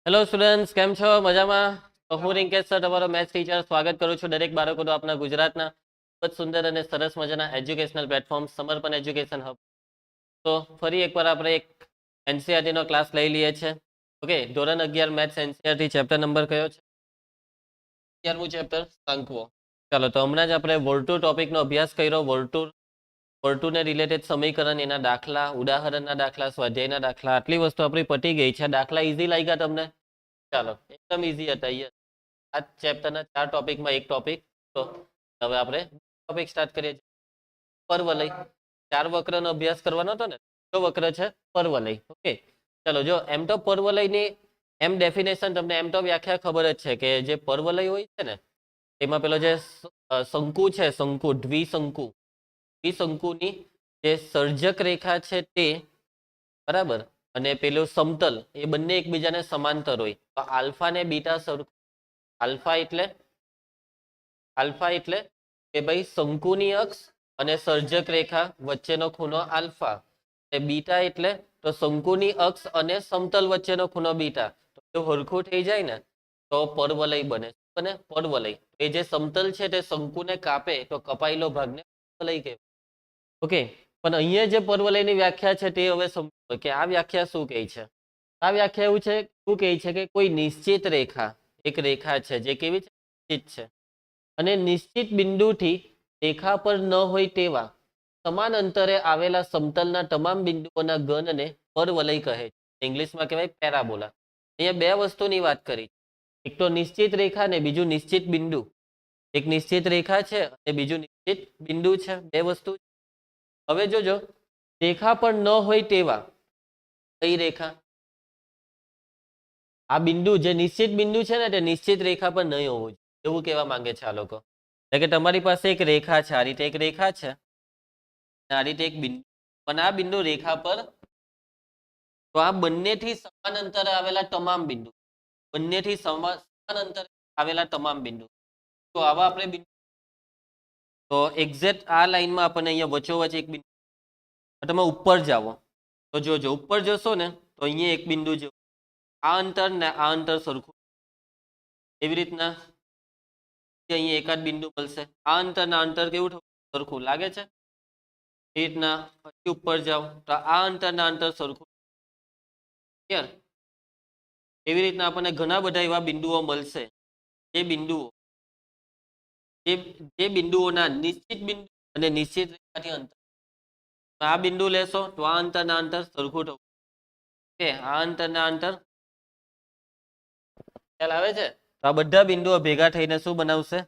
Hello students, કેમ છો? મજામાં? તો હું રિંકેશ સર, તમારો મેથ્સ ટીચર, સ્વાગત કરું છું દરેક બાળકોનો આપણા ગુજરાતના ખૂબ જ સુંદર અને સરસ મજાના એજ્યુકેશનલ પ્લેટફોર્મ સમર્પણ એજ્યુકેશન હબ. તો ફરી એકવાર આપણે એક એનસીઈઆરટીનો ક્લાસ લઈ લઈએ છીએ. ઓકે, ધોરણ 11 મેથ્સ એનસીઈઆરટી ચેપ્ટર નંબર કયો છે? 11મું ચેપ્ટર, શંકુઓ. ચાલો, તો હમણાં જ આપણે વર્તુળ ટોપિકનો અભ્યાસ કર્યો. વર્તુળને રિલેટેડ સમીકરણ, એના દાખલા, ઉદાહરણના દાખલા, સ્વાધ્યાયના દાખલા, આટલી વસ્તુ આપણી પતી ગઈ છે. દાખલા ઇઝી લાગ્યા તમને? ચાલો, એકદમ ઇઝી હતા. આ ચેપ્ટરના 4 ટોપિકમાં એક ટોપિક. તો હવે આપણે ટોપિક સ્ટાર્ટ કરીએ. પરવલય. 4 વક્રનો અભ્યાસ કરવાનો હતો ને. કયો વક્ર છે? પરવલય. ઓકે, ચાલો. જો એમ તો પરવલયની એમ ડેફિનેશન તમને એમ તો વ્યાખ્યા ખબર જ છે કે જે પરવલય હોય છે ને, એમાં પેલો જે શંકુ છે, શંકુ, દ્વિશંકુની જે સર્જક રેખા છે તે, બરાબર, અને પેલું સમતલ, એ બંને એકબીજાને સમાંતર હોય. તો આલ્ફા ને બીટા સરખું. આલ્ફા એટલે કે ભાઈ શંકુની અક્ષ અને સર્જક રેખા વચ્ચેનો ખૂણો આલ્ફા. બીટા એટલે તો શંકુની અક્ષ અને સમતલ વચ્ચેનો ખૂણો બીટા. તો હરખું થઈ જાય ને તો પરવલય બને. બને પરવલય. એ જે સમતલ છે તે શંકુને કાપે તો કપાયેલો ભાગને પરવલય કહેવાય. ઓકે, પણ અહીંયા જે પરવલયની વ્યાખ્યા છે તે હવે સમજો કે આ વ્યાખ્યા શું કહે છે. આ વ્યાખ્યા એવું કહે છે કે કોઈ નિશ્ચિત રેખા, એક રેખા છે જે કેવી છે? નિશ્ચિત છે. અને નિશ્ચિત બિંદુથી રેખા પર ન હોય તેવા સમાન અંતરે આવેલા સમતલના તમામ બિંદુઓના ઘનને પરવલય કહે છે. ઇંગ્લિશમાં કહેવાય પેરાબોલા. અહીંયા બે વસ્તુની વાત કરી. એક તો નિશ્ચિત રેખા ને બીજું નિશ્ચિત બિંદુ. એક નિશ્ચિત રેખા છે અને બીજું નિશ્ચિત બિંદુ છે. બે વસ્તુ. હવે જોજો, રેખા પર ન હોય તેવા. કઈ રેખા? આ બિંદુ જે નિશ્ચિત બિંદુ છે ને તે નિશ્ચિત રેખા પર નહીં હોવું જોઈએ, એવું કહેવા માંગે છે આ લોકો. એટલે કે તમારી પાસે એક રેખા છે, આ રીતે એક રેખા છે, આ રીતે એક બિંદુ, પણ આ બિંદુ રેખા પર, તો આ બંનેથી સમાન અંતરે આવેલા તમામ બિંદુ, બંનેથી સમાન અંતરે આવેલા તમામ બિંદુ, તો આવા આપણે બિંદુ, તો એક્ઝેક્ટ આ લાઈનમાં આપણને અહીંયા વચ્ચોવચ એક બિંદુ. તમે ઉપર જાઓ તો જોજો, ઉપર જશો ને તો અહીંયા એક બિંદુ જો, આ અંતર ને આ અંતર સરખું. એવી રીતના અહીંયા એકાદ બિંદુ મળશે. આ અંતર ના અંતર કેવું સરખું લાગે છે? એ રીતના પછી ઉપર જાઓ તો આ અંતર ના અંતર સરખું. ક્લિયર? એવી રીતના આપણને ઘણા બધા એવા બિંદુઓ મળશે, જે બિંદુઓના નિશ્ચિત બિંદુ અને નિશ્ચિત રેખાથી અંતર. આ બિંદુ લેશો તો આ અંતરના અંતર સરખું થવું. કે આ અંતરના અંતર, ખ્યાલ આવે છે? તો આ બધા બિંદુઓ ભેગા થઈને શું બનાવશે?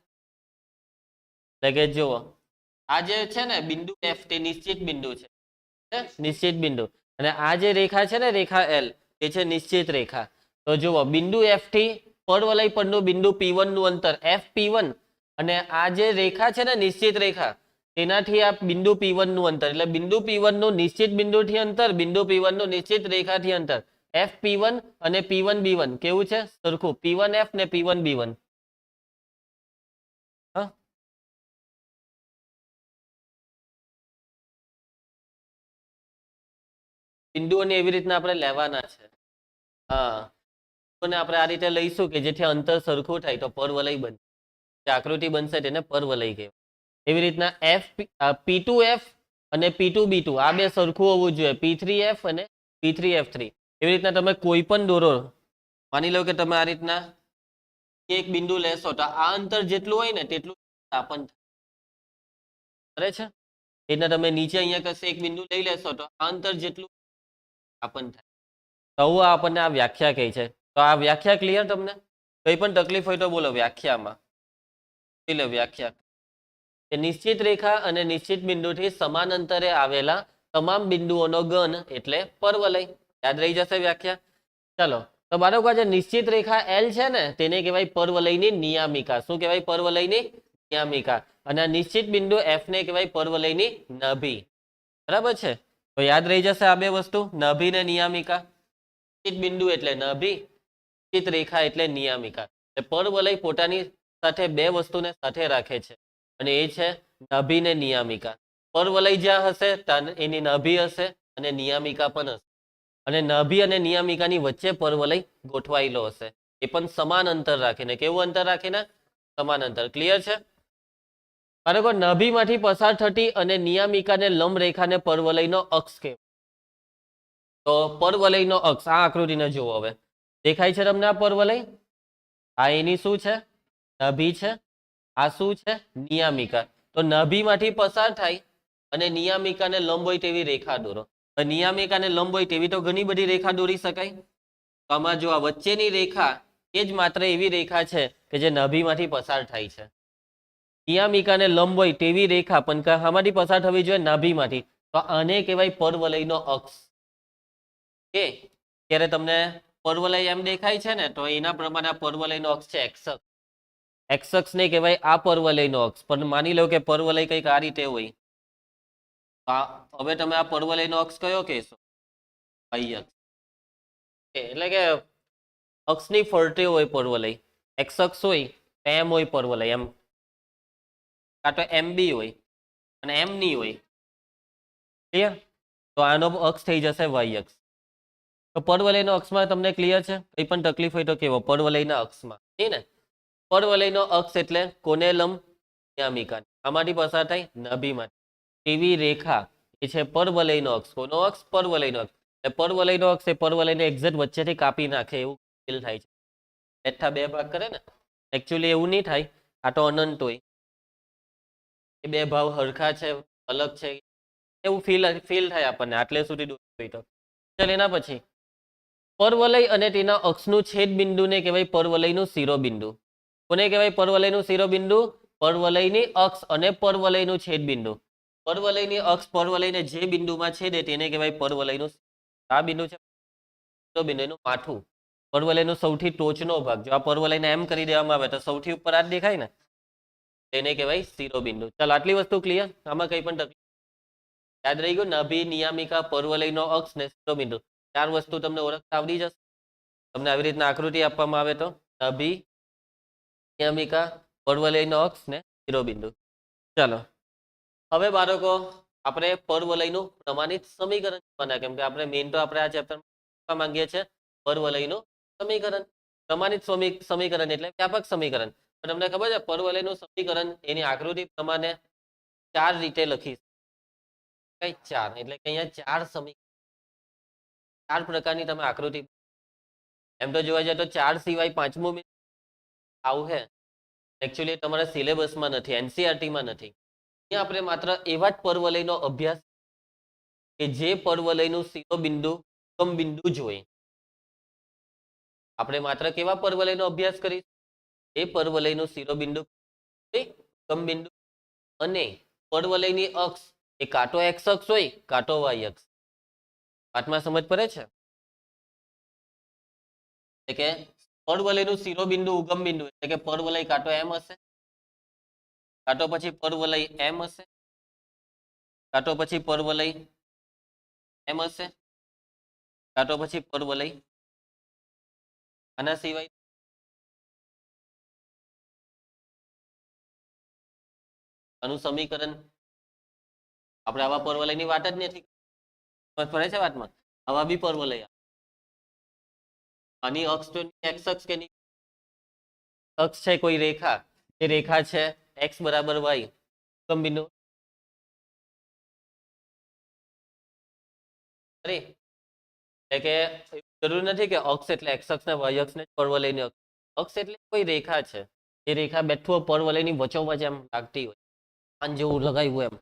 એટલે કે જુઓ, આ જે છે ને બિંદુ એફ તે નિશ્ચિત બિંદુ છે, નિશ્ચિત બિંદુ. અને આ જે રેખા છે ને, રેખા એલ, એ છે નિશ્ચિત રેખા. તો જુઓ, બિંદુ એફ થી પરવલય પરનું બિંદુ P1 નું અંતર એફ P1, અને આ જે રેખા છે ને નિશ્ચિત રેખા, તેનાથી આ બિંદુ P1 નું અંતર, એટલે બિંદુ P1 નું નિશ્ચિત બિંદુથી અંતર, બિંદુ P1 નું નિશ્ચિત રેખાથી અંતર, એફ P1 અને P1 B1 કેવું છે? સરખું. P1F ને P1 B1. બિંદુઓને એવી રીતના આપણે લેવાના છે. હા, આપણે આ રીતે લઈશું કે જેથી અંતર સરખું થાય તો પરવલય બને. જે આકૃતિ બનશે તેને પરવલય કહેવાય. એવી રીતના P2F અને P2B2 આ બે સરખું હોવું જોઈએ. P3F અને P3F3. એવી રીતના તમે કોઈ પણ દોરો, માની લો કે તમે આ રીતના એક બિંદુ લેશો તો આ અંતર જેટલું હોય ને તેટલું સ્થાપન કરે છે. એટલે તમે નીચે અહીંયા કશે એક બિંદુ લઈ લેશો તો આ અંતર જેટલું સ્થાપન થાય. તો આપણને આ વ્યાખ્યા કહી છે. તો આ વ્યાખ્યા ક્લિયર તમને? કઈ પણ તકલીફ હોય તો બોલો વ્યાખ્યામાં. વ્યાખ્યા, નિશ્ચિત રેખા અને નિશ્ચિત બિંદુથી સમાન અંતરે આવેલા તમામ બિંદુઓનો ઘન એટલે પરવલય. યાદ રહી જશે વ્યાખ્યા. ચાલો, તો બાળકો જે નિશ્ચિત રેખા એલ છે ને તેને કહેવાય પરવલયની નિયામિકા. શું કહેવાય? પરવલયની નિયામિકા. અને આ નિશ્ચિત બિંદુ એફ ને કહેવાય પરવલયની નાભી. બરાબર છે? તો યાદ રહી જશે આ બે વસ્તુ, નાભી ને નિયામિકા. નિશ્ચિત બિંદુ એટલે નાભી, નિશ્ચિત રેખા એટલે નિયામિકા. પરવલય પોતાની સાથે બે વસ્તુને સાથે રાખે છે, અને એ છે નાભી ને નિયામિકા. પરવલય જ્યાં હશે ત્યાં એની નાભી હશે અને નિયામિકા પણ હશે. અને નાભી અને નિયામિકાની વચ્ચે પરવલય ગોઠવાયેલો હશે, એ પણ સમાન અંતર રાખીને. કેવું અંતર રાખીને? સમાન અંતર. ક્લિયર છે બાળકો? નાભીમાંથી પસાર થતી અને નિયામિકાને લંબ રેખાને પરવલયનો અક્ષ કહેવાય. તો પરવલયનો અક્ષ આ આકૃતિને જુઓ. હવે દેખાય છે તમને આ પરવલય? આ એની શું છે? નાભી છે. આ શું છે? નિયામિકા. તો નાભીમાંથી પસાર થાય અને નિયામિકાને લંબ હોય તેવી રેખા દોરો. નિયામિકાને લંબ હોય તેવી તો ઘણી બધી રેખા દોરી શકાય. તો આમાં જો આ વચ્ચેની રેખા એ જ માત્ર એવી રેખા છે કે જે નાભીમાંથી પસાર થાય છે. નિયામિકાને લંબ હોય તેવી રેખા પણ આમાંથી પસાર થવી જોઈએ? નાભીમાંથી. તો આને કહેવાય પરવલયનો અક્ષ. કે ત્યારે તમને પરવલય એમ દેખાય છે ને, તો એના પ્રમાણે આ પરવલયનો અક્ષ છે એક્સ અક્ષ. એક્સ અક્ષ ને કહેવાય આ પરવલયનો અક્ષ. પણ માની લો કે પરવલય કંઈક આ રીતે હોય, હવે તમે આ પરવલયનો અક્ષ કયો કહેશો? વાય અક્ષ. એટલે કે અક્ષની ફરતે હોય પરવલય. એક્સ અક્ષ હોય એમ હોય પરવલય, એમ કાં તો એમ બી હોય અને એમ ની હોય. ક્લિયર? તો આનો અક્ષ થઈ જશે વાય અક્ષ. તો પરવલયનો અક્ષમાં તમને ક્લિયર છે? કંઈ પણ તકલીફ હોય તો કેવો પરવલયના અક્ષમાં, નહીં ને? પરવલયનો અક્ષ એટલે કોને લંબ? નિયામિકા. આમાંથી પસાર થાય? નાભીમાંથી. એવી રેખા એ છે પરવલયનો અક્ષ. કોનો અક્ષ? પરવલયનો અક્ષ. એટલે પરવલયનો અક્ષ એ પરવલયને એક્ઝેક્ટ વચ્ચેથી કાપી નાખે એવું ફીલ થાય છે. બેઠા બે ભાગ કરે ને, એકચ્યુઅલી એવું નહીં થાય. આ તો અનંત હોય, એ બે ભાવ હરખા છે, અલગ છે, એવું ફીલ થાય આપણને આટલે સુધી દોરી તો. ચાલ એના પછી પરવલય અને તેના અક્ષનું છેદ બિંદુને કહેવાય પરવલયનું શિરોબિંદુ. કોને કહેવાય પરવલયનું શિરોબિંદુ? પરવલયની અક્ષ અને પરવલયનું છેદ બિંદુ. પરવલયની અક્ષ પરવલયને જે બિંદુમાં છેદે તેને કહેવાય પરવલયનું. આ બિંદુ છે શિરોબિંદુનું માથું, પરવલયનો સૌથી ટોચનો ભાગ. જો આ પરવલયને એમ કરી દેવામાં આવે તો સૌથી ઉપર આ જ દેખાય ને, તેને કહેવાય શિરોબિંદુ. ચાલ આટલી વસ્તુ ક્લિયર? આમાં કંઈ પણ તકલીફ યાદ રહી ગયું? નાભી, નિયામિકા, પરવલયનો અક્ષ ને શિરોબિંદુ. 4 વસ્તુ તમને ઓળખતા આવડી જશે. તમને આવી રીતના આકૃતિ આપવામાં આવે તો નાભી, નિયામિકા, પરવલયનો અક્ષ ને શિરોબિંદુ. ચાલો હવે બાળકો આપણે પરવલયનું પ્રમાણિત સમીકરણ જોવાના, કેમ કે આપણે મેઇન તો આપણે આ ચેપ્ટર માંગીએ છીએ પરવલયનું સમીકરણ. પ્રમાણિત સમીકરણ એટલે વ્યાપક સમીકરણ. પણ તમને ખબર છે પરવલયનું સમીકરણ એની આકૃતિ પ્રમાણે 4 રીતે લખી કઈ 4 એટલે કે અહીંયા 4 સમીકરણ, 4 પ્રકારની તમે આકૃતિ. એમ તો જોવા જાય તો 4 સિવાય 5મું આવું છે. એકચ્યુઅલી તમારા સિલેબસમાં નથી, એનસીઆરટીમાં નથી. અહીંયા આપણે માત્ર એવા જ પરવલયનો અભ્યાસ કે જે પરવલયનું શિરોબિંદુ ઉગમ બિંદુ જ હોય. આપણે માત્ર કેવા પરવલયનો અભ્યાસ કરીશું? એ પરવલયનું શિરોબિંદુ, ઉગમ બિંદુ અને પરવલયની અક્ષ એ કાં તો એક્સ અક્ષ હોય કાં તો વાય અક્ષ. વાતમાં સમજ પડે છે? એટલે કે પરવલયનું શિરોબિંદુ ઉગમ બિંદુ એટલે કે પરવલય કાં તો એમ હશે, કાં તો પછી પરવલય એમ હશે, કાં તો પછી પરવલય એમ હશે, કાં તો પછી પરવલય આના સિવાય. આનું સમીકરણ આપણે આવા પરવલયની વાત જ નથી. પડે છે વાતમાં? આવા બી પરવલય. આની અક્ષ તો એક્સ અક્ષ કે નહીં, અક્ષ છે કોઈ રેખા, એ રેખા છે એક્સ બરાબર વાય ઉગમ બિંદુ. એટલે કે જરૂર નથી કે અક્ષ એટલે એક્સ અક્ષ ને વાય અક્ષ ને પરવલયની અક્ષ. અક્ષ એટલે કોઈ રેખા છે, એ રેખા બેઠું પરવલયની વચ્ચોવચ એમ લાગતી હોય, આન જેવું લગાવ્યું એમ.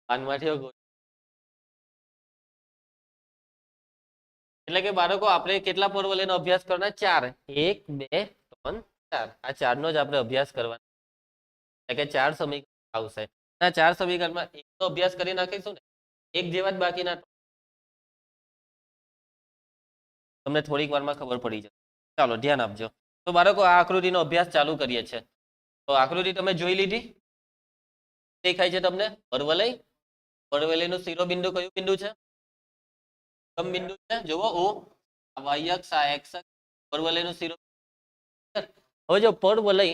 આનમાંથી એટલે કે બાળકો આપણે કેટલા પરવલયનો અભ્યાસ કરવાના? 4. 1 2 3 4. આ 4નો જ આપણે અભ્યાસ કરવાનો. એટલે કે 4 સમીકરણ આવશે. આ 4 સમીકરણમાં એકનો અભ્યાસ કરી નાખીશું ને, એક જેવા જ બાકીના તમને થોડીક વારમાં ખબર પડી જશે. ચાલો ધ્યાન આપજો. તો બાળકો આ આકૃતિનો અભ્યાસ ચાલુ કરીએ છીએ. તો આકૃતિ તમે જોઈ લીધી? દેખાય છે તમને? પરવલય, પરવલયનું શિરોબિંદુ કયું બિંદુ છે? ઉગમ બિંદુ છે. જુઓ ઓ વાય અક્ષ, આ એક્સ અક્ષ, પરવલયનું શિરોબિંદુ. હવે જો પરવલય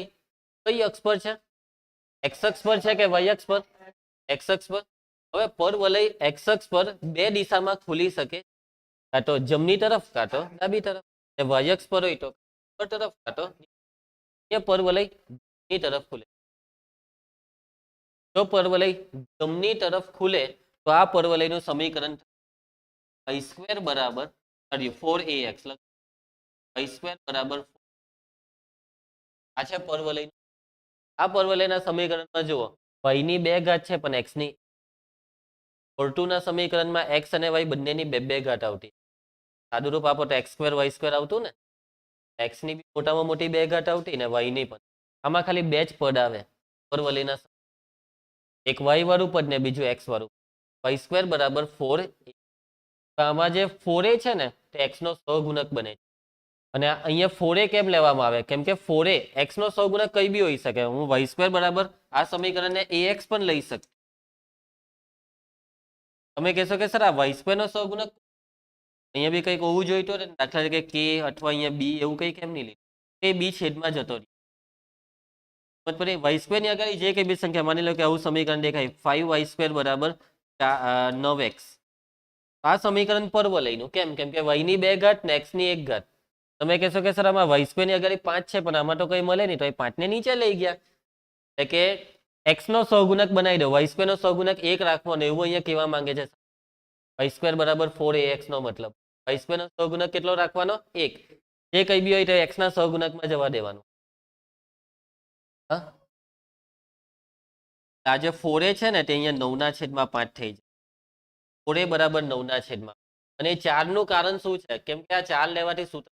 કઈ અક્ષ પર છે? એક્સ અક્ષ પર છે કે વાય અક્ષ પર? એક્સ અક્ષ પર. હવે પરવલય એક્સ અક્ષ પર બે દિશામાં ખુલી શકે, કાં તો જમણી તરફ કાં તો ડાબી તરફ. વાય અક્ષ પર હોય તો ઉપર તરફ કાં તો પરવલય જમણી તરફ ખુલે. જો પરવલય જમણી તરફ ખુલે તો આ પરવલયનું સમીકરણ y સ્ક્વેર બરાબર 4ax y સ્ક્વેર બરાબર આ છે પરવલય. આ પરવલયના સમીકરણમાં જુઓ y ની 2 ઘાત છે પણ x ની ના સમીકરણમાં x અને y બંનેની બે ઘાત આવતી. સાદુરૂપ આપો તો x સ્ક્વેર y સ્ક્વેર આવતું ને. x ની બી મોટામાં મોટી 2 ઘાત આવતી ને y ની પણ. આમાં ખાલી 2 જ પદ આવે પરવલયના, એક y વાળું પદ ને બીજું x વાળું. y સ્ક્વેર બરાબર 4. આમાં જે 4a છે ને તે x નો સહગુણક બને છે. અને અહીંયા 4a કેમ લેવામાં આવે? કેમ કે 4a x નો સહગુણક કઈ બી હોઈ શકે. હું y સ્ક્વેર બરાબર આ સમીકરણને ax પણ લઈ શકું. તમે કહેશો કે સર આ y સ્ક્વેર નો સહગુણક અહીંયા બી કંઈક હોવું જોઈતું ને, દાખલા તરીકે k અથવા અહીંયા b એવું કંઈ કેમ નહીં લીધું? એ b છેદમાં જતો રહ્યો. y સ્ક્વેર ની આગળ જે કઈ બી સંખ્યા, માની લો કે આવું સમીકરણ દેખાય 5y સ્ક્વેર બરાબર 9x. આ સમીકરણ પરવલયનું. કેમ? કેમ કે y ની 2 ઘાત ને x ની 1 ઘાત. તમે કહેશો કે સર આમાં y સ્ક્વેર ની આગળ 5 છે પણ આમાં તો કંઈ મળે નહીં, તો એ 5 ને નીચે લઈ ગયા. એટલે કે x નો સહગુણક બનાવી દો, y સ્ક્વેર નો સહગુણક 1 રાખવાનો, એવું અહીંયા કહેવા માંગે છે. y સ્ક્વેર બરાબર 4ax નો મતલબ y સ્ક્વેર નો સહગુણક કેટલો રાખવાનો? 1. જે કઈ બી હોય તો x ના સહગુણકમાં જવા દેવાનું. આ જે 4a છે ને તે અહીંયા 9/5 થઈ જાય. 4a બરાબર 9/5. અને 4 નું કારણ શું છે? કેમ કે આ 4 લેવાથી સૂત્ર,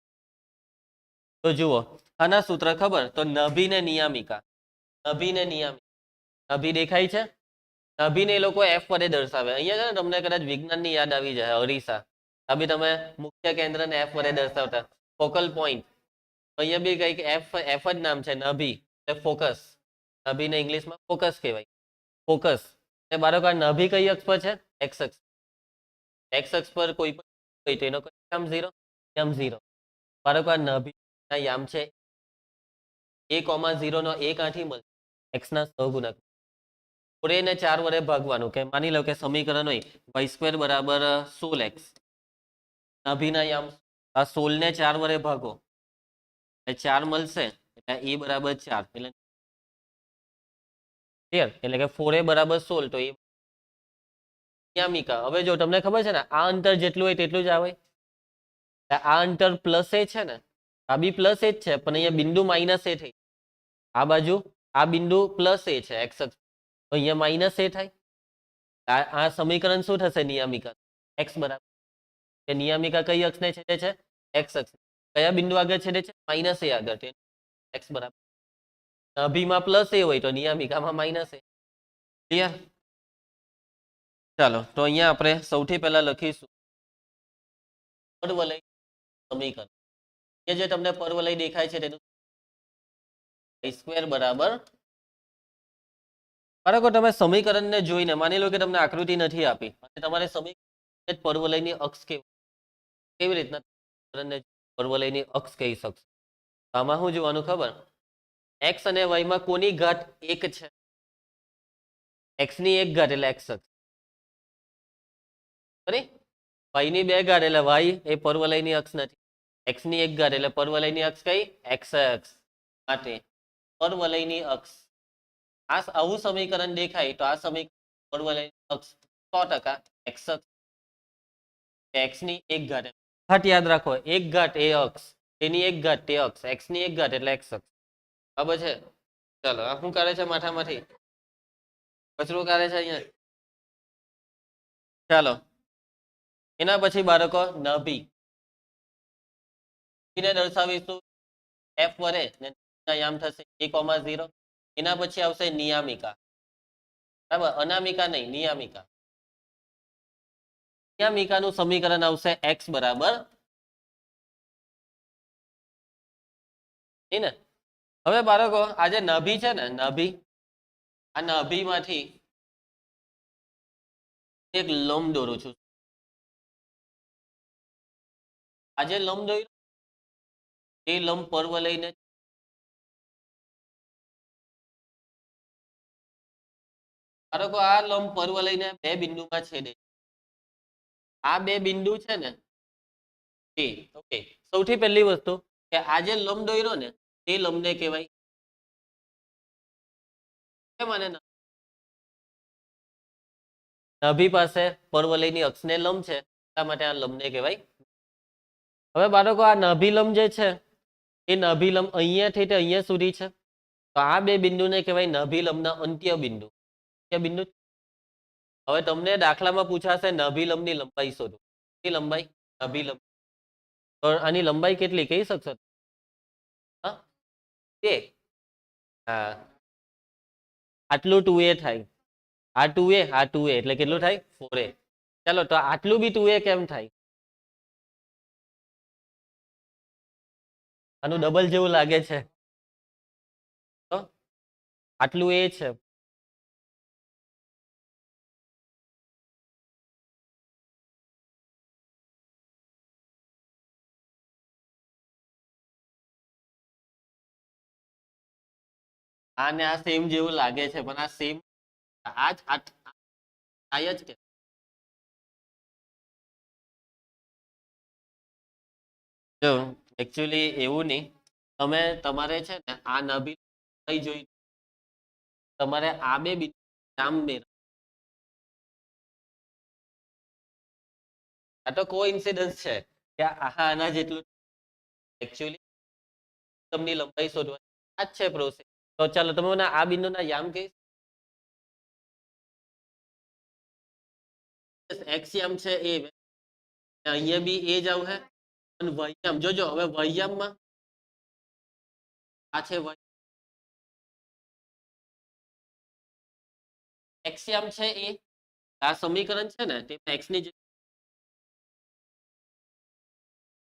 તો જુઓ આના સૂત્ર ખબર, તો નભી ને નિયામિકા. નભી ને નિયામિકા, નભી દેખાય છે. નભીને એ લોકો f વડે દર્શાવે. અહીંયા છે ને તમને કદાચ વિજ્ઞાનની યાદ આવી જાય, અરીસા. આ બી તમે મુખ્ય કેન્દ્રને f વડે દર્શાવતા, ફોકલ પોઈન્ટ. અહીંયા બી કંઈક f જ નામ છે, નભી એટલે ફોકસ. નભીને ઇંગ્લિશમાં ફોકસ કહેવાય, ફોકસ. અને બાળકો આ નભી કઈ અક્ષ પર છે? x અક્ષ. x અક્ષ પર કોઈ પણ તો એનો યામ 0, યામ 0. બાળકો આ નભી યામ છે a,0 નો 1 આથી મળે x ના સહગુણક. 4a ને 4 વડે ભાગવાનું. કે માની લો કે સમીકરણ હોય y સ્ક્વેર બરાબર 16x. નભીના યામ આ 16 ને 4 વડે ભાગો એટલે 4 મળશે, એટલે a બરાબર 4. એટલે ક્લિયર? એટલે કે 4a બરાબર 16, તો એ નિયામિકા. હવે જો તમને ખબર છે ને આ અંતર જેટલું હોય તેટલું જ આવે. આ અંતર પ્લસ એ છે ને, આ બી પ્લસ એ જ છે, પણ અહીંયા બિંદુ માઇનસ એ થઈ. આ બાજુ આ બિંદુ પ્લસ એ છે x અક્ષ, તો અહીંયા માઇનસ એ થાય. આ સમીકરણ શું થશે? નિયામિકા x બરાબર. કે નિયામિકા કઈ અક્ષને છેદે છે? x અક્ષ. કયા બિંદુ આગળ છેદે છે? માઇનસ એ આગળ. x બરાબર. નભીમાં પ્લસ એ હોય તો નિયામિકામાં માઇનસ એ. ક્લિયર? ચાલો, તો અહીંયા આપણે સૌથી પહેલા લખીશું પરવલય સમીકરણ. કે જે તમને પરવલય દેખાય છે તેનું y સ્ક્વેર બરાબર, બાળકો તમે સમીકરણને જોઈને, માની લો કે તમને આકૃતિ નથી આપી અને તમારે સમીકરણ પરવલયની અક્ષ કેવી રીતના પરવલયની અક્ષ કહી શકશો? આમાં શું જોવાનું ખબર? x અને y માં કોની ઘાત 1 છે? x ની 1 ઘાત એટલે x અક્ષ. y ની 2 ઘાત એટલે y એ પરવલયની અક્ષ નથી. x ની 1 ઘાત એટલે પરવલયની અક્ષ કઈ? x અક્ષ. માટે પરવલયની અક્ષ, આવું સમીકરણ દેખાય તો આ સમીકરણ પરવલયની અક્ષ 100% x અક્ષ. x ની 1 ઘાત, ઘાત યાદ રાખો, 1 ઘાત એ અક્ષ, તેની 1 ઘાત તે અક્ષ, x ની 1 ઘાત એટલે x અક્ષ. બરાબર છે? ચાલો, આ શું કરે છે? માથામાંથી કચરો કાઢે છે અહીંયા. ચાલો, એના પછી બાળકો નભી ને દર્શાવીશું f વડે, યામ થશે a,0. એના પછી આવશે નિયામિકા. બરાબર? અનામિકા નહીં, નિયામિકા. નિયામિકાનું સમીકરણ આવશે x બરાબર ને. હવે બાળકો આ જે નભી છે ને, નભી, આ નભીમાંથી એક લંબ દોરું છું. આ જે લંબ દોર્યું એ લંબ પરવલયને બાળકો આ લંબ પરવલયને બે બિંદુમાં છેદે. આ બે બિંદુ છે ને તે ઓકે. સૌથી પહેલી વસ્તુ કે આ જે લંબ દોર્યો ને તે લંબને કહેવાય કેમ આને નાભી પાસે પરવલયની અક્ષને લંબ છે એટલા માટે આ લંબને કહેવાય. હવે બાળકો આ નાભી લંબ જે છે એ નાભી લંબ અહીંયાથી તે અહીંયા સુધી છે તો આ બે બિંદુને કહેવાય નાભી લંબના અંત્ય બિંદુ. બિંદુ હવે તમને દાખલામાં પૂછાશે નાભી લંબની લંબાઈ શોધો. કેટલી લંબાઈ? નાભી લંબ તો આની લંબાઈ કેટલી કહી શકશો? હા હા આટલું 2a થાય. આ 2a આ 2a એટલે કેટલું થાય? 4a. ચાલો તો આટલું બી 2a કેમ થાય? આનું ડબલ જેવું લાગે છે તો આટલું એ છે. આને આ સેમ જેવું લાગે છે પણ આ સેમ આ જ આ જ કે જો એકચ્યુઅલી એવું નહીં. તમે તમારે છે ને આ નાભી કઈ જોઈ તમારે આ બે નામ આ તો કોઇન્સિડન્સ છે કે આના જેટલું એકચ્યુઅલી તમને લંબાઈ શોધવાની આ જ છે પ્રોસેસ. તો ચાલો તમે મને આ બિંદુના યામ કહીશ. એક્સ યામ છે એ અહીંયા બી એ જ આવશે અને વહ્યામ જોજો હવે વહ્યામમાં આ છે એક્સ યામ છે એ આ સમીકરણ છે ને તે એક્સ ની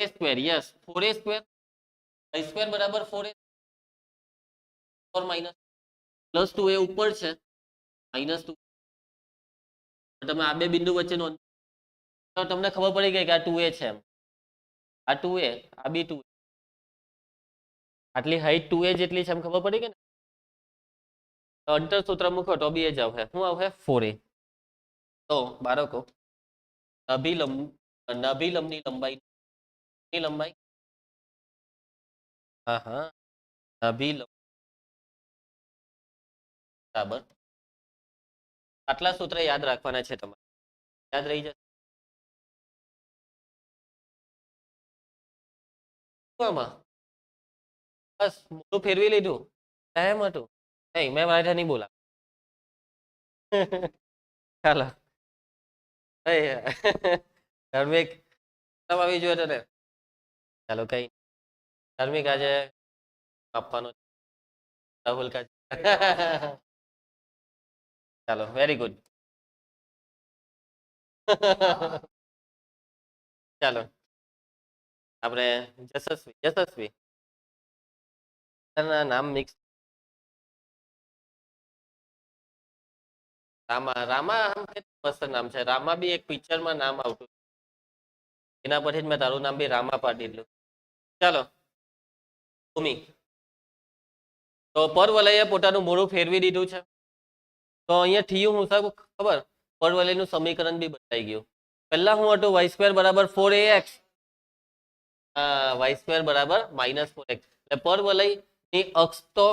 square yes 4a square y square બરાબર 4a ઓર માઈનસ પ્લસ 2a ઉપર છે માઈનસ 2. તમે આ બે બિંદુ વચ્ચેનો તો તમને ખબર પડી ગઈ કે આ 2a છે એમ. આ 2a આ બી 2 આટલી હાઈટ 2a જેટલી છે એમ ખબર પડી ગઈ ને. તો અંતર સૂત્ર મૂકો તો બી એ જ આવશે. શું આવશે? 4a. તો બાળકો નાભી લંબની લંબાઈ હા હા નાભી લંબ બરાબર આટલા સૂત્ર યાદ રાખવાના છે તમારે. યાદ રહી જશે. બસ મોઢું ફેરવી લીધું એમ હતું નહીં મેં મારા નહીં બોલા. ચાલો ધાર્મિક આવી જોઈએ તને. ચાલો કઈ ધાર્મિક આજે આપવાનો રાહુલ કા ચાલો વેરી ગુડ. ચાલો આપણે યશસ્વી નામ મિક્સ રામા મસ્ત નામ છે. રામા બી એક પિક્ચરમાં નામ આવતું એના પરથી જ મેં તારું નામ બી રામા પાડી દીધું. ચાલો ભૂમિ તો પરવલયે પોતાનું મોઢું ફેરવી દીધું છે તો અહીંયા થયું હું સાહેબ ખબર પરવલયનું સમીકરણ બી બદલાઈ ગયું. પહેલા હું હતું y સ્ક્વેર બરાબર 4ax y સ્ક્વેર બરાબર -4x એટલે પરવલયની અક્ષ તો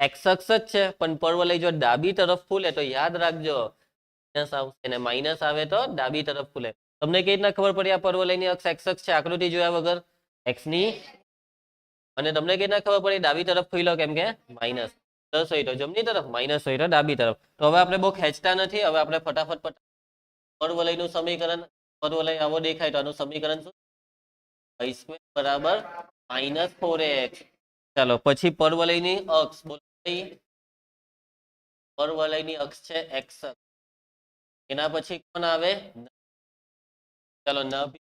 એક્સ અક્ષ જ છે પણ પરવલય જો ડાબી તરફ ખુલે તો યાદ રાખજો માઇનસ આવશે ને માઇનસ આવે તો ડાબી તરફ ખુલે. તમને કઈ રીતના ખબર પડી આ પરવલયની અક્ષ એક્સ અક્ષ છે આકૃતિ જોયા વગર એક્સ ની અને તમને કઈ રીતના ખબર પડી ડાબી તરફ ખુલ્યો કેમ કે માઇનસ પ્લસ હોય તો જમણી તરફ માઇનસ હોય તો ડાબી તરફ. તો હવે આપણે બહુ ખેંચતા નથી. હવે આપણે ફટાફટ પરવલયનું સમીકરણ પરવલય આવો દેખાય તો આનું સમીકરણ શું y સ્ક્વેર બરાબર -4ax. ચાલો પછી પરવલયની અક્ષ બોલો પરવલયની અક્ષ છે એક્સ એના પછી કોણ આવે ચાલો નાભી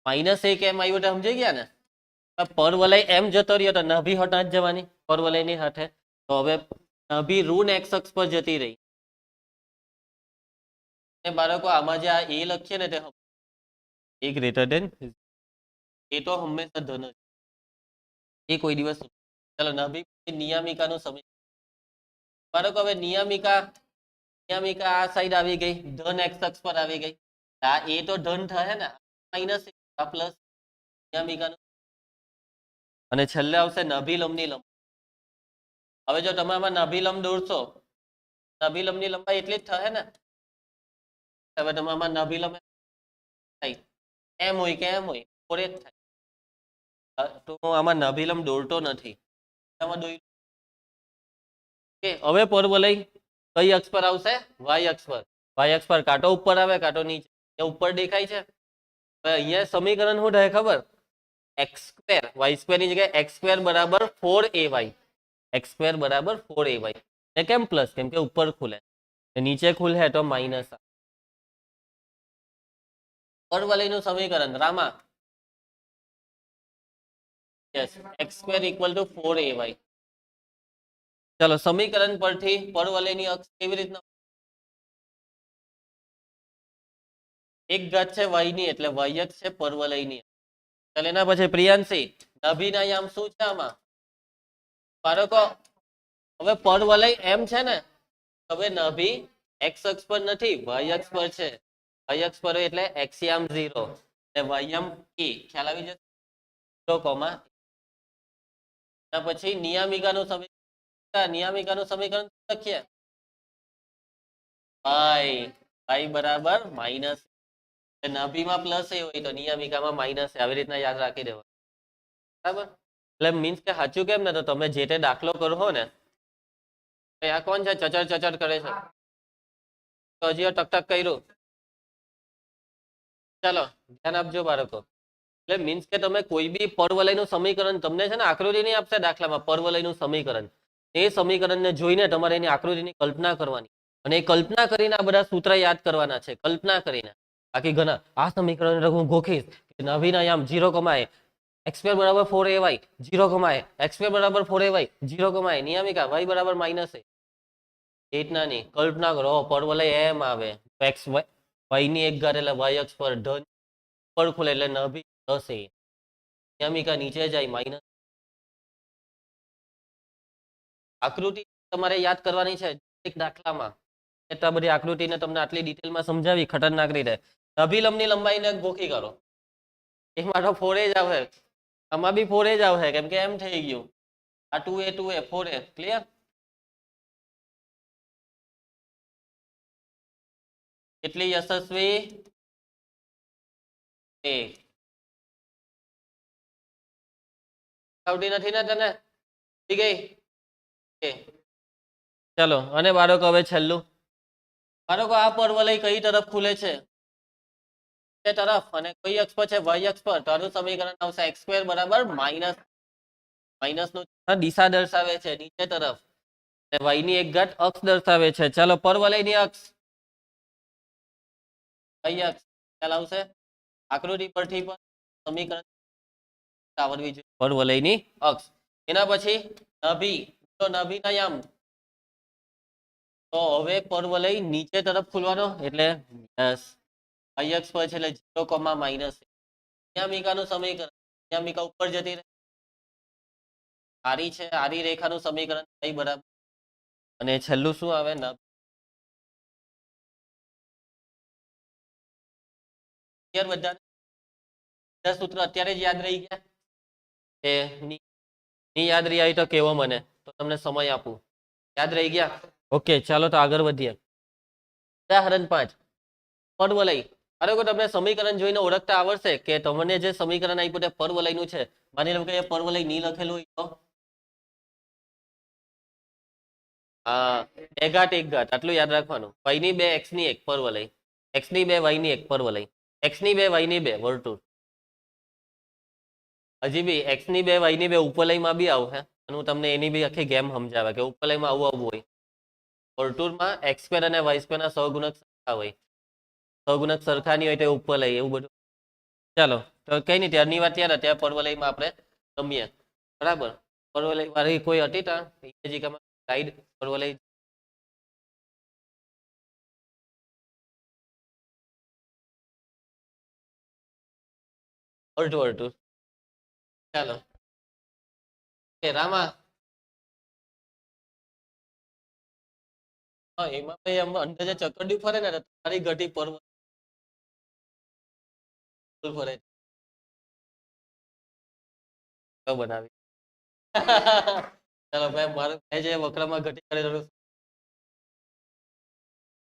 માઇનસ એક એમ આવ્યું તો સમજી ગયા ને. પરવલય એમ જતો રહ્યો તો નાભી હટા જ જવાની પરવલયની હાથે. તો હવે નાભી ઋણ એક્સ અક્ષ પર જતી રહી. બાળકો આમાં જે આ એ લખીએ ને તે એ ગ્રેટર દેન એ તો હંમેશા ધન એ કોઈ દિવસ ચલો નભી પછી નિયામિકાનું સમીકરણ. બાળકો હવે નિયામિકા આ સાઈડ આવી ગઈ, ધન એક્સ અક્ષ પર આવી ગઈ. આ એ તો ધન થશે ને, માઇનસ આ પ્લસ નિયામિકાનું. અને છેલ્લે આવશે નભીલંબની લંબાઈ. હવે જો તમે આમાં નભીલંબ દોરશો, નભીલંબની લંબાઈ એટલી જ થશે ને. હવે તમે આમાં નભીલંબ થાય એમ હોય કે એમ હોય, ફોર જ થાય. તો હું આમાં નભીલંબ દોરતો નથી. આમાં દોરી. હવે પરવલય કઈ અક્ષ પર આવશે? વાય અક્ષ પર. વાય અક્ષ પર કાંટો ઉપર આવે, કાંટો નીચે. ઉપર દેખાય છે. હવે અહીંયા સમીકરણ શું થાય ખબર? એક્સ સ્ક્વેર, વાય સ્ક્વેર ની જગ્યાએ એક્સ સ્ક્વેર બરાબર 4ay. એક્સ સ્ક્વેર બરાબર 4ay. એ કેમ પ્લસ? કેમ કે ઉપર ખુલે, નીચે ખુલે તો માઇનસ. પરવલયનું સમીકરણ Rama, yes, x square equal to 4ay. ચલો સમીકરણ પરથી પરવલયની અક્ષ કેવી રીતના? એક ઘાત છે વાય ની, એટલે વાય અક્ષ છે પરવલયની. ચાલ એના પછી પ્રિયાંશી, નભીના યામ શું છે આમાં? બાળકો હવે પરવલય એમ છે ને, હવે નભી એક્સ અક્ષ પર નથી, વાય અક્ષ પર છે. વાય અક્ષ પર એટલે એક્સ યામ 0 અને વાય યામ e. ખ્યાલ આવી જશે? 0, પછી નિયામિકાનું સમીકરણ. નિયામિકાનું સમીકરણ લખીએ, y બરાબર માઇનસ. નભીમાં પ્લસ એ હોય તો નિયામિકામાં માઇનસ. આવી રીતના યાદ રાખી દેવા, બરાબર? એટલે મીન્સ કે સાચું કેમ ને, તો તમે જે તે દાખલો કરો ને, આ કોણ છે ચચર કરે છે? તો હજી ટક કર્યું. ચાલો ધ્યાન આપજો બાળકો. એટલે મીન્સ કે તમે કોઈ બી પરવલયનું સમીકરણ તમને છે ને આકૃતિ નહીં આપશે દાખલામાં, પરવલયનું સમીકરણ. એ સમીકરણને જોઈને તમારે એની આકૃતિની કલ્પના કરવાની, અને એ કલ્પના કરીને આ બધા સૂત્ર યાદ કરવાના છે. કલ્પના કરીને બાકી ઘણા આ સમીકરણ હું ગોખીશ કે નવીના યામ 0, એક્સ સ્ક્વેર બરાબર 4ay 0, એક્સ સ્ક્વેર બરાબર 4ay 0, નિયામિકા y બરાબર માઇનસ એ. રીતના નહીં, કલ્પના કરો. પરવલય એમ આવે, એક્સ વાય ની એક ઘાત એટલે વાય અક્ષ પર ધન પર ખુલે એટલે નભી પ્લસ એ. નિયામિકા નીચે જાય માઇનસ. આકૃતિ તમારે યાદ કરવાની છે એક દાખલામાં. એટલા બધી આકૃતિને તમને આટલી ડિટેલમાં સમજાવી ખતરનાક રીતે. નભીલંબની લંબાઈને ગોખી કરો. એમાં તો 4 જ આવે, આમાં બી 4 જ આવે, કેમ કે એમ થઈ ગયું. આ 2a 4a. ક્લિયર? કેટલી યશસ્વી? એક. આવડી નથી ને તને? થઈ ગઈ? ચલો અને બાળકો હવે છેલ્લું. બાળકો આ પરવલય કઈ તરફ ખુલે છે? તરફ. અને કઈ અક્ષ પર છે? વાય અક્ષ પર. તો આનું સમીકરણ આવશે એક્સ સ્ક્વેર બરાબર માઇનસ. માઇનસ નું દિશા દર્શાવે છે નીચે તરફ, વાય ની એક ઘાત અક્ષ દર્શાવે છે. ચાલો પરવલયની અક્ષ કઈ અક્ષ ખ્યાલ આવશે? આકૃતિ પરથી પણ સમીકરણ આવડવી જોઈએ. પરવલયની અક્ષ. એના પછી નભી, તો નભીના યામ. તો હવે પરવલય નીચે તરફ ખુલવાનો એટલે વાય અક્ષ પર છે એટલે 0, માઇનસ. નિયામિકાનું સમીકરણ, નિયામિકા ઉપર જતી રહે. આરી છે, આરી રેખાનું સમીકરણ કઈ બરાબર. અને છેલ્લું શું આવે? બધા સૂત્ર અત્યારે જ યાદ રહી ગયા? એ નહીં યાદ રહી આવી તો કેવો મને, તો તમને સમય આપું. યાદ રહી ગયા? ઓકે ચાલો તો આગળ વધીએ. ઉદાહરણ 5, પરવલય. અરે તમને સમીકરણ જોઈને ઓળખતા આવડશે કે તમને જે સમીકરણ આપ્યું તે પરવલયનું છે. માની લો કે એ પરવલય નહીં લખેલું હોય તો? હા, એક ઘાત આટલું યાદ રાખવાનું. y ની 2 x ની 1 પરવલય, x ની 2 y ની 1 પરવલય, x ની 2 y ની 2 વર્તુળ. હજી બી x ની 2 y ની 2 ઉપલયમાં બી આવશે. અને હું તમને એની બી આખી ગેમ સમજાવે કે ઉપલયમાં આવું હોય. વર્તુળમાં એક્સ સ્ક્વેર અને વાય સ્ક્વેર ના સહગુણક સરખા હોય. સહગુણક સરખા નહીં હોય તો ઉપલય, એવું બધું. ચાલો તો કઈ નહીં, ત્યારની વાત યાદ, ત્યાં પરવલયમાં આપણે રમીએ. બરાબર? પરવલય વાળી કોઈ હતી ત્યાં ગાઈડ પરવલય? અર્ધવર્તુળ. ચાલો કે રામા, હા એમાં ભાઈ આમ અંદર જે ચકરડી ફરે ને તારી ઘટી પર ફરે તો બનાવી. ચાલો ભાઈ મારું મેં જે વક્રમાં ઘટી કરેલું.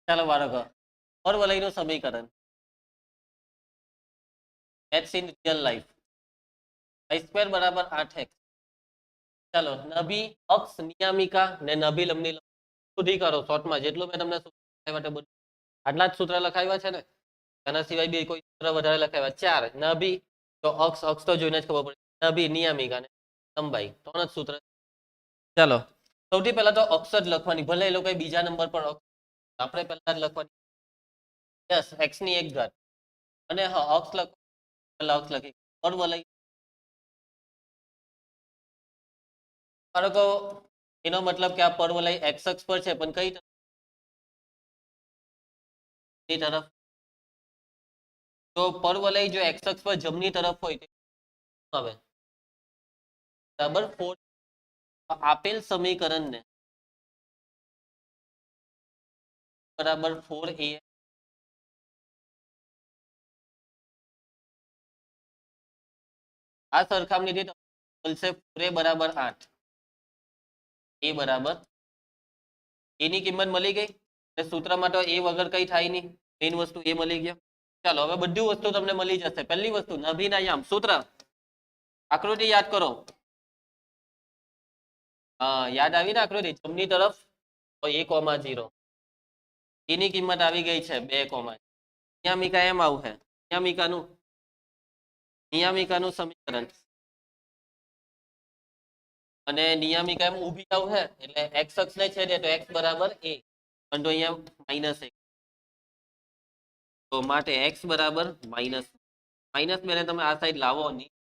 ચાલો બાળકો પરવલયનું સમીકરણ x in real life I² બરાબર 8x. ચાલો નભી અક્ષ નિયામિકા ને નભી લંબની સુધી કરો શોર્ટમાં જેટલું મેં તમને માટે બધું આટલા જ સૂત્ર લખાવ્યા છે ને એના સિવાય બી કોઈ સૂત્ર વધારે લખાવ્યા 4 નભી તો અક્ષ અક્ષ તો જોઈને જ ખબર પડે નભી નિયામિકા ને લંબાઈ 3 જ સૂત્ર. ચાલો સૌથી પહેલા તો અક્ષ જ લખવાની ભલે એ લોકો બીજા નંબર પર આપણે પહેલા જ લખવાની યસ x ની 1 ઘાત અને હા અક્ષ લખો પહેલા અક્ષ લખી પરવલય બાળકો એનો મતલબ કે આ પરવલય x અક્ષ પર છે પણ કઈ તરફ તો પરવલય જો x અક્ષ પર જમણી તરફ હોય તો આવે બરાબર 4 આપેલ સમીકરણને બરાબર 4a આ સરખામણીથી મળશે 4a બરાબર 8 a બરાબર એની કિંમત મળી ગઈ અને સૂત્રમાં તો a વગર કઈ થાય નહીં મેઇન વસ્તુ એ મળી ગયો. ચાલો હવે બધી વસ્તુ તમને મળી જશે. પહેલી વસ્તુ નભીના યામ સૂત્ર આકૃતિ યાદ કરો. હા યાદ આવી ને આકૃતિ જમણી તરફ તો a,0 એની કિંમત આવી ગઈ છે 2, નિયામિકા એમ આવશે નિયામિકાનું સમીકરણ અને નિયામિકા એમ ઊભી આવશે એટલે x અક્ષ ને છેદે તો x બરાબર a પણ તો અહીંયા -1 તો માટે x બરાબર માઇનસ બેને તમે આ સાઈડ લાવો નહીં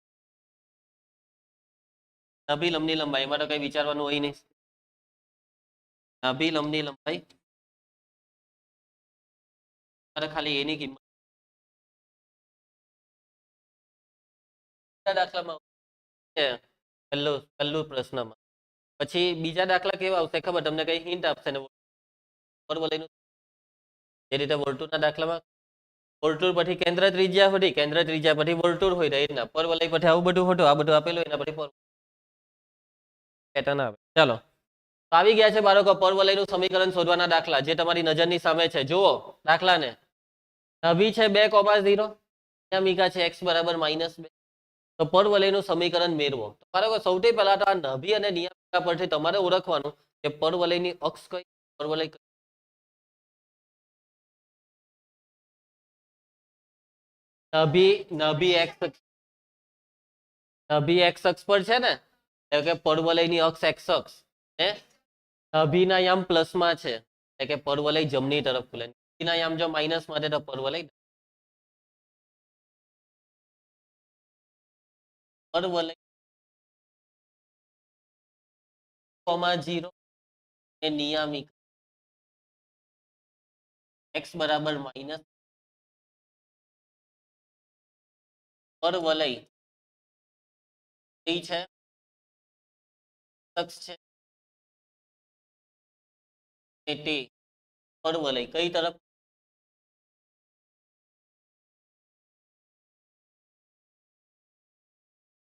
નભી લંબની લંબાઈ એમાં તો કઈ વિચારવાનું હોય નહીં નભી લંબની લંબાઈ ખાલી એની કિંમત દાખલામાં પહેલું પ્રશ્નમાં પછી બીજા દાખલા કેવા આવશે ખબર તમને કઈ હિન્ટ આપશે ને જે રીતે વર્તુળના દાખલામાં વર્તુળ પછી કેન્દ્ર ત્રિજ્યા હતી કેન્દ્ર ત્રિજ્યા પછી વર્તુળ હોય રીતના પરવલય પછી આવું બધું હતું આ બધું આપેલું એના પછી પેટર્ન આવે. ચાલો આવી ગયા છે બાળકો પરવલયનું સમીકરણ શોધવાના દાખલા જે તમારી નજરની સામે છે જુઓ દાખલાને નભી છે 2,0 નિયામિકા છે x બરાબર -2 તો પરવલયનું સમીકરણ મેળવો. બાળકો સૌથી પહેલા તો આ નભી અને નિયામિકા પરથી તમારે ઓળખવાનું કે પરવલયની અક્ષ કઈ પરવલય નભી x અક્ષ પર છે ને એટલે કે પરવલયની અક્ષ x અક્ષ હે નભીના યામ પ્લસમાં છે એટલે કે પરવલય જમણી તરફ ખુલે નભીના યામ જો માઇનસમાં છે તો પરવલય -0 એ નિયામિક x બરાબર માઇનસ પરવલય કઈ છે અક્ષ છે તે પરવલય કઈ તરફ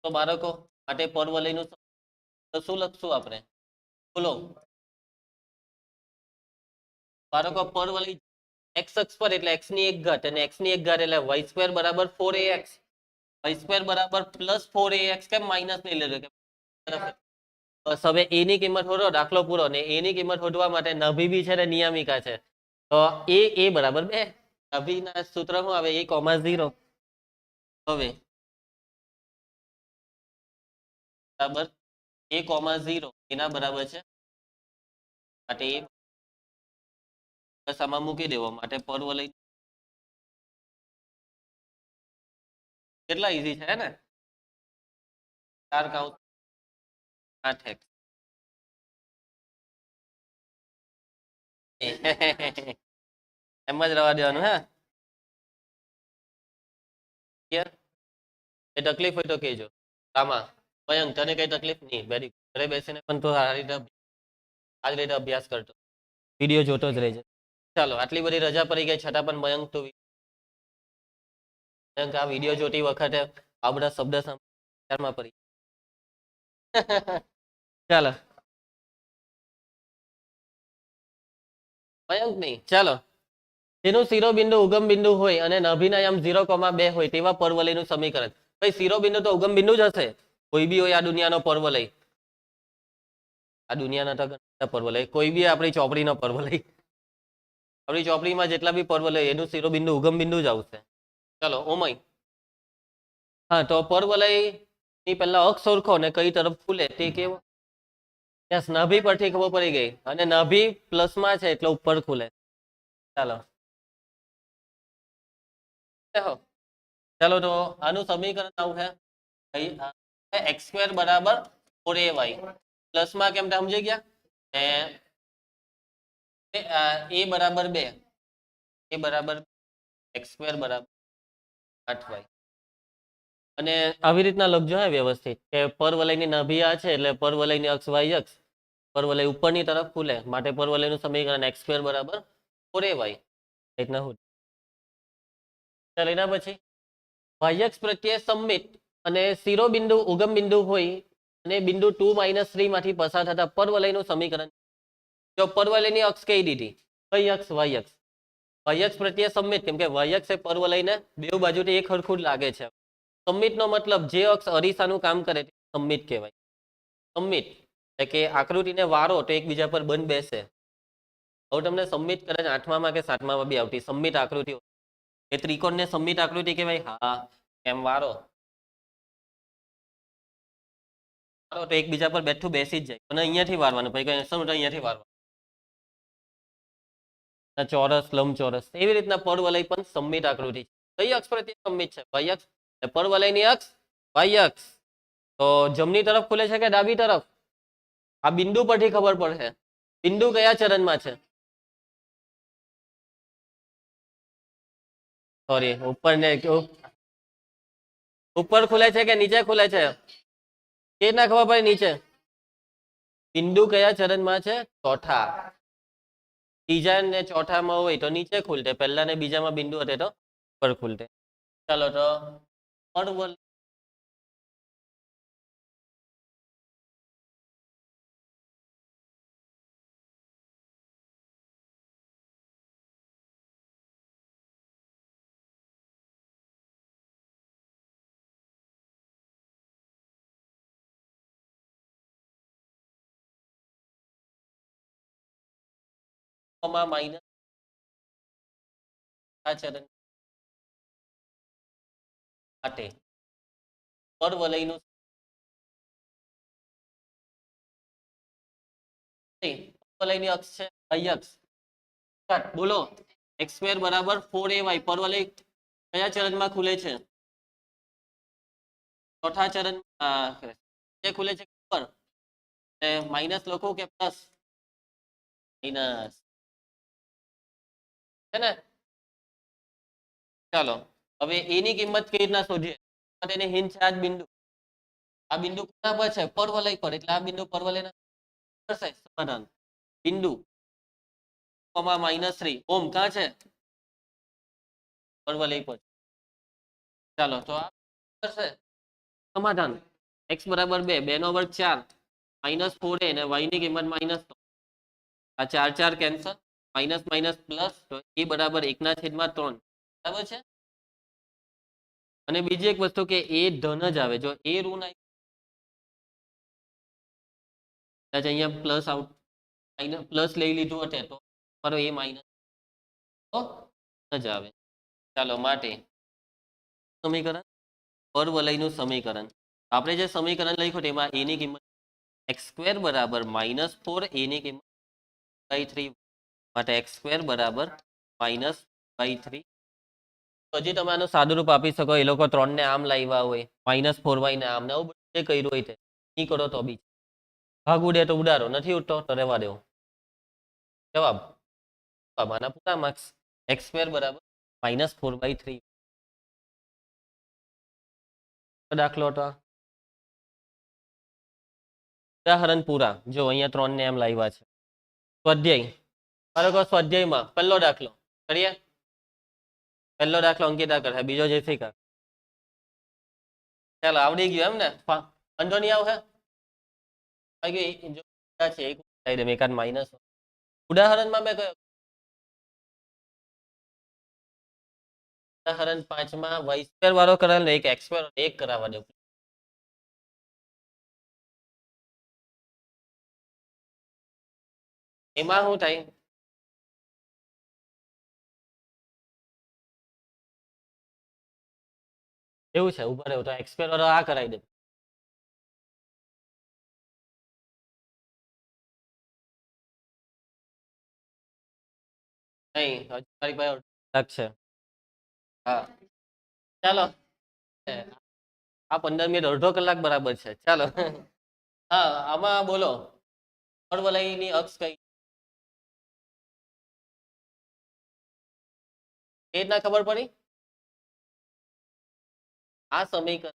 તો બાળકો માટે પરવલયનું શું લખશું આપણે બોલો બાળકો પરવલય x અક્ષ પર એટલે x ની 1 ઘાત અને x ની 1 ઘાત એટલે y² બરાબર 4ax y² બરાબર +4ax કેમ માઇનસ નહીં લેજો કે બસ હવે a ની કિંમત શોધો દાખલો પૂરો ને a ની કિંમત શોધવા માટે નભી બી છે ને નિયામિકા છે તો a બરાબર 2 નભીના સૂત્ર શું આવે a,0 હવે બરાબર a,0 એના બરાબર છે માટે એ આમાં મૂકી દેવો માટે પરવલય કેટલા ઈઝી છે ને 4,8x એમ જ રવા દેવાનું હે એ તકલીફ હોય તો કહેજો આમાં મયંક તને કઈ તકલીફ નહીં વેરી ઘરે બેસીને પણ તો આ રીતે અભ્યાસ કરતો વિડીયો જોતો જ રહેજે. ચાલો, આટલી બધી રજા પડી ગઈ છતાં પણ મયંક તું મયંક આ વિડીયો જોતી વખતે આ બધા શબ્દ સાંભળમાં પડી. ચાલો મયંક નહીં, ચાલો. જેનું શિરોબિંદુ ઉગમ બિંદુ હોય અને નાભીના યામ 0,2 હોય તેવા પરવલયનું સમીકરણ. ભાઈ શિરોબિંદુ તો ઉગમ બિંદુ જ હશે, કોઈ બી હોય આ દુનિયાનો પરવલય. આ દુનિયાના તો ઘણા પરવલય, કોઈ બી આપણી ચોપડીનો પરવલય. આપણી ચોપડીમાં જેટલા બી પરવલય એનું શિરોબિંદુ ઉગમ બિંદુ જ આવશે. ચાલો ઓમય. હા, તો પરવલય ની પહેલા અક્ષ ઓળખો ને કઈ તરફ ખુલે તે કેવો. ત્યાં નાભી પરથી ખબર પડી ગઈ અને નાભી પ્લસમાં છે એટલે ઉપર ખુલે. ચાલો ચાલો, તો આનું સમીકરણ આવું છે એક્સ સ્ક્વેર બરાબર 4ay પ્લસમાં કેમ સમજી ગયા એ બરાબર 2 એ બરાબર એક્સ સ્ક્વેર બરાબર 8y અને આવી રીતના લખજો હે વ્યવસ્થિત કે પરવલયની નાભી આ છે એટલે પરવલયની અક્ષ y અક્ષ પરવલય ઉપરની તરફ ખુલે માટે પરવલયનું સમીકરણ એક્સ સ્ક્વેર બરાબર 4ay રીતના હું. ચાલ એના પછી વાયક્ષ પ્રત્યે સંમિત અને શિરોબિંદુ ઉગમ બિંદુ હોય અને બિંદુ 2 - 3 માંથી પસાર થતા પરવલયનું સમીકરણ. જો પરવલયની અક્ષ કહી દીધી કઈ અક્ષ y અક્ષ. વાયક્ષ પ્રત્યે સંમિત કેમ કે વાયક્ષ એ પરવલયને બે બાજુથી એક હરખું જ લાગે છે. સંમિતનો મતલબ જે અક્ષ અરીસાનું કામ કરે તે સંમિત કહેવાય. સંમિત એટલે કે આકૃતિને વારો તો એકબીજા પર બંધ બેસે. હવે તમને સંમિત કદાચ 8મા કે 7મા બી આવતી સંમિત આકૃતિઓ એ ત્રિકોણને સંમિત આકૃતિ કહેવાય. હા, એમ વારો તો એકબીજા પર બેઠું બેસી જ જાય અને અહીંયાથી વારવાનું પછી અહીંયાથી વારવાનું ચોરસ લંબચોરસ એવી રીતના પરવલય પણ સંમિત આકૃતિ છે. કઈ અક્ષ પ્રત્યે સંમિત છે? વાય અક્ષ. પરવલયની અક્ષ વાય અક્ષ તો જમણી તરફ ખુલે છે કે ડાબી તરફ? આ બિંદુ પરથી ખબર પડશે. બિંદુ કયા ચરણમાં છે? સોરી, ઉપર ને ઉપર ખુલે છે કે નીચે ખુલે છે? કે ના ખબર પડે નીચે. બિંદુ કયા ચરણમાં છે? ચોથા. ત્રીજા ને ચોથામાં હોય તો નીચે ખુલતે, પહેલા ને બીજામાં બિંદુ હતે તો ઉપર ખુલતે. ચાલો તો પરવલય માઇનસ આ ચરણ માટે પરવલયનું પરવલયની અક્ષ છે y અક્ષ. બોલો x સ્ક્વેર બરાબર 4ay પરવલય કયા ચરણમાં ખુલે છે? ચોથા ચરણ જે ખુલે છે ઉપર માઇનસ લખો કે પ્લસ? માઇનસ છે ને. ચાલો હવે એની કિંમત કેવી રીતના શોધીએ? તેને હિન્ટ છે આ બિંદુ. આ બિંદુ કોના પર છે? પરવલય પર. એટલે આ બિંદુ પરવલયના કરશે સમાધાન. બિંદુ -3 ઓમ ક્યાં છે? પરવલય પર. ચાલો તો આ કરશે સમાધાન. x બરાબર 2 2 નો વર્ગ 4 -4 અને y ની કિંમત -3. આ 4 4 કેન્સલ માઇનસ માઇનસ પ્લસ તો એ બરાબર 1/3 બરાબર છે. અને બીજી એક વસ્તુ કે એ ધન જ આવે જો એ ઋણ અહીંયા પ્લસ આઉટ પ્લસ લઈ લીધું હશે તો મારો એ માઇનસ તો જ આવે. ચાલો માટે સમીકરણ પરવલયનું સમીકરણ આપણે જે સમીકરણ લખ્યું તેમાં એની કિંમત એક્સ સ્ક્વેર બરાબર -4 એની કિંમત 3 માટે એક્સ સ્ક્વેર બરાબર -3. હજી તમે આનું સાદુરૂપ આપી શકો. એ લોકો 3 ને આમ લાવ્યા હોય -4y ને આમ ને આવું બધું કર્યું હોય તે નહીં કરો તો બી ભાગ ઉડે તો ઉડાડો, નથી ઉડતો તો રહેવા દેવો. જવાબ આના પૂરા માર્ક્સ. એક્સ સ્ક્વેર બરાબર -4/3. દાખલો હતો ઉદાહરણ પૂરા. જો અહીંયા 3 ને એમ લાવ્યા છે. સ્વાધ્યાય બાળકો સ્વાધ્યાયમાં પહેલો દાખલો કરીએ. પહેલો દાખલો અંકિતા કરે, બીજો જેસિકા. ચાલો આવડી ગયું એમ ને? વાંધો નહીં આવે છે એકાદ માઇનસ. ઉદાહરણમાં મેં કયો? ઉદાહરણ 5 માં y² વાળો કરાવેલ ને એક x² એક કરાવવા દઉં. એમાં શું થાય? એવું છે, ઉપર એવું તો x² વાળો આ કરાવી દે. નહીં, હજુ મારી પાસે છે. હા ચાલો, આ 15 મિનિટ અડધો કલાક બરાબર છે. ચાલો હા, આમાં બોલો પરવલયની અક્ષ કઈ? એ રીતના ખબર પડી? આ સમીકરણ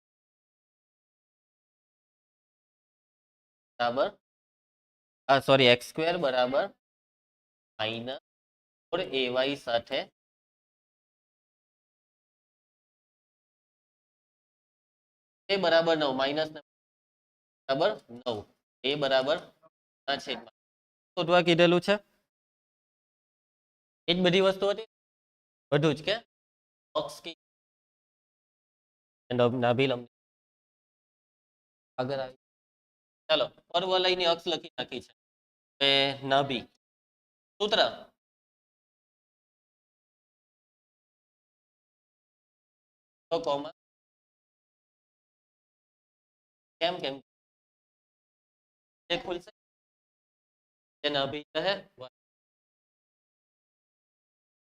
બરાબર, સોરી x² બરાબર -4ay સાથે એ બરાબર 9 માઇનસ બરાબર 9 એ બરાબર ના છેદમાં શોધવા કીધેલું છે. એ જ બધી વસ્તુ હતી, બધું જ કે અક્ષ કી નાભી લંબ આગળ આવી. ચાલો પરવલયની અક્ષ લખી નાખી છે. હવે નાભી સૂત્ર તો કોમા કેમ કેમ જે ખુલશે તે નાભી રહે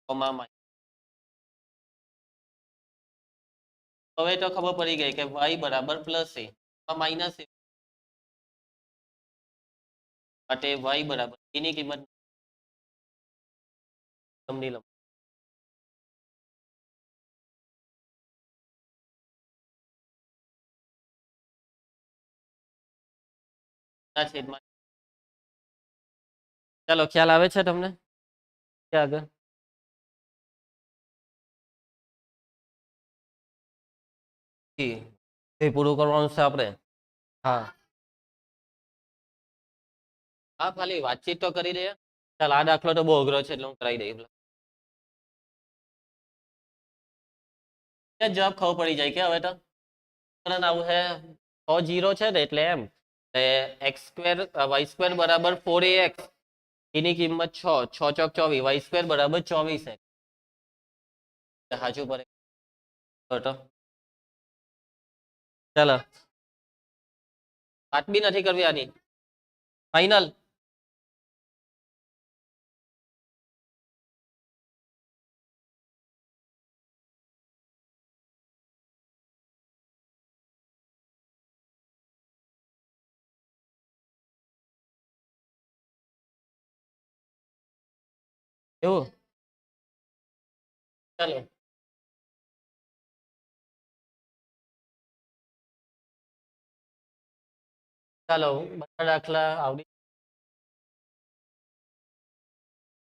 કોમા માં. હવે તો ખબર પડી ગઈ કે y બરાબર પ્લસ a માઇનસ a માટે y બરાબર એની કિંમત લંબની લંબ ના છેદમાં. ચાલો ખ્યાલ આવે છે તમને? આગળ એ પૂરું કરવાનું છે આપણે. હા હા, ખાલી વાતચીત તો કરી દે. ચાલ આ દાખલો તો બહુ અઘરો છે એટલે હું કરાવી દઈશ. જવાબ ખબર પડી જાય કે હવે તો આવું છે 6 0 છે ને એટલે એમ x² y² બરાબર 4ax એની કિંમત 6 6 ચોક 24 y² બરાબર 24x સાચું પડે. ચાલો વાત બી નથી કરવી આની. ફાઈનલ એવું. ચાલો ચાલો બધા દાખલા આવડી.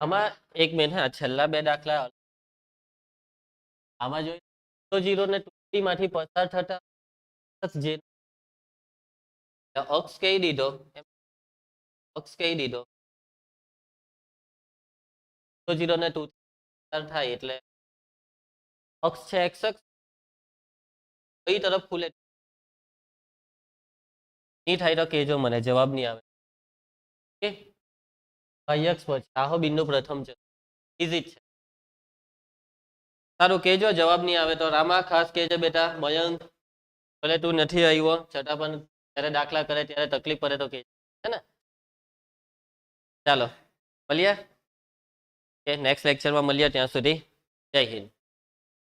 આમાં એક મિનિટ, હા છેલ્લા બે દાખલા આમાં જોઈએ 0 ને 2 માંથી પસાર થતા જે અક્ષ કહી દીધો, અક્ષ કહી દીધો 0 ને 2 થાય એટલે અક્ષ છે x અક્ષ કઈ તરફ ખુલે નહીં થાય તો કેજો મને, જવાબ નહીં આવે. y અક્ષ પર આહો બિંદુ પ્રથમ છે, ઈઝી છે. સારું કેજો જવાબ નહીં આવે તો. રામા ખાસ કેજે બેટા. મયંક ભલે તું નથી આવ્યો છતાં પણ ત્યારે દાખલા કરે ત્યારે તકલીફ પડે તો કે હે ને. ચાલો મળીએ, નેક્સ્ટ લેક્ચરમાં મળીએ. ત્યાં સુધી જય હિન્દ.